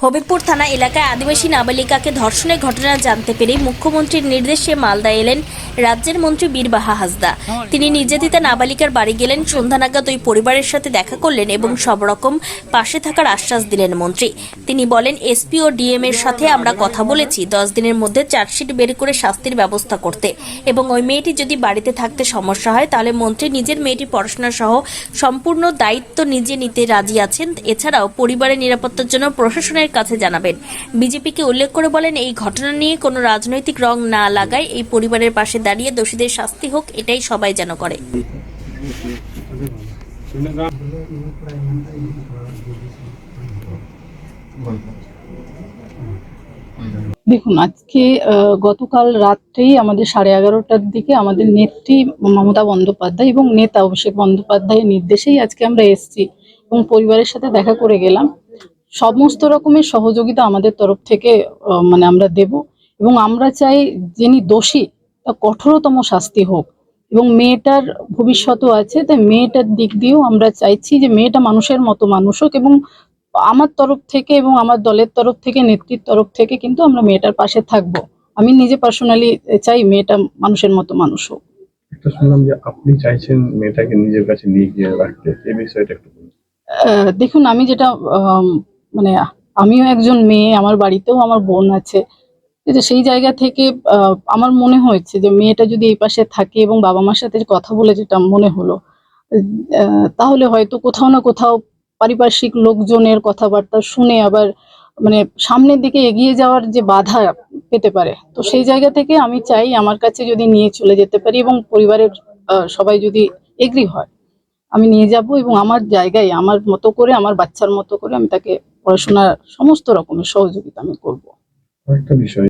হবিবপুর থানা এলাকায় আদিবাসী নাবালিকাকে ধর্ষণের ঘটনা জানতে পেরে মুখ্যমন্ত্রীর নির্দেশে মালদা এলেন রাজ্যের মন্ত্রী বীরবাহা হাসদা। তিনি নির্যাতিতা নাবালিকার বাড়ি গেলেন, সন্ধ্যা নাগাদ ওই পরিবারের সাথে দেখা করলেন এবং সব রকম পাশে থাকার আশ্বাস দিলেন মন্ত্রী। তিনি বলেন, এসপি ও ডিএম এর সাথে আমরা কথা বলেছি 10 দিনের মধ্যে চার্জশিট বের করে শাস্তির ব্যবস্থা করতে, এবং ওই মেয়েটি যদি বাড়িতে থাকতে সমস্যা হয় তাহলে মন্ত্রী নিজের মেয়েটি পড়াশোনা সহ সম্পূর্ণ দায়িত্ব নিজে নিতে রাজি আছেন। এছাড়াও পরিবারের নিরাপত্তার জন্য প্রশাসনের কাছে জানাবেন। বিজেপিকে উল্লেখ করে বলেন, এই ঘটনা নিয়ে কোনো রাজনৈতিক রং না লাগায় এই পরিবারের পাশে দাঁড়িয়ে দোষীদের শাস্তি হোক, এটাই সবাই যেন করে। দেখুন, আজকে গতকাল রাত্রেই আমাদের 11:30টার দিকে আমাদের নেত্রী মমতা বন্দ্যোপাধ্যায় এবং নেতা অভিষেক বন্দ্যোপাধ্যায়ের নির্দেশেই আজকে আমরা এসেছি এবং পরিবারের সাথে দেখা করে গেলাম। সমস্ত রকমের সহযোগিতা আমাদের তরফ থেকে আমরা দেব, এবং আমরা চাই যিনি দোষী তা কঠোরতম শাস্তি হোক, এবং মেয়েটার ভবিষ্যৎও আছে, তাই মেয়েটার দিক দিয়েও আমরা চাইছি যে মেয়েটা মানুষের মতো মানুষ হোক, এবং আমার তরফ থেকে এবং আমার দলের তরফ থেকে, নেত্রীর তরফ থেকে কিন্তু আমরা মেয়েটার পাশে থাকবো। আমি নিজে পার্সোনালি চাই মেয়েটা মানুষের মতো মানুষ হোক। একটা শুনলাম যে আপনি চাইছেন মেয়েটাকে নিজের কাছে নিয়ে গিয়ে রাখতে, এই বিষয়টা একটু বলুন। দেখুন, আমি যেটা মানে আমিও একজন মেয়ে, আমার বাড়িতেও আমার বোন আছে, যে সেই জায়গা থেকে আমার মনে হয়েছে যে মেয়েটা যদি এই পাশে থাকে এবং বাবা মার সাথে কথা বলে যেটা মনে হলো, তাহলে হয়তো কোথাও না কোথাও পারিপার্শ্বিক লোকজনের কথাবার্তা শুনে আবার সামনের দিকে এগিয়ে যাওয়ার যে বাধা পেতে পারে, তো সেই জায়গা থেকে আমি চাই আমার কাছে যদি নিয়ে চলে যেতে পারি এবং পরিবারের সবাই যদি এগ্রি হয়, আমি নিয়ে যাব এবং আমার জায়গায় আমার মতো করে, আমার বাচ্চার মতো করে আমি তাকে পড়াশোনার সমস্ত রকমের সহযোগিতা আমি করব। আরেকটা বিষয়,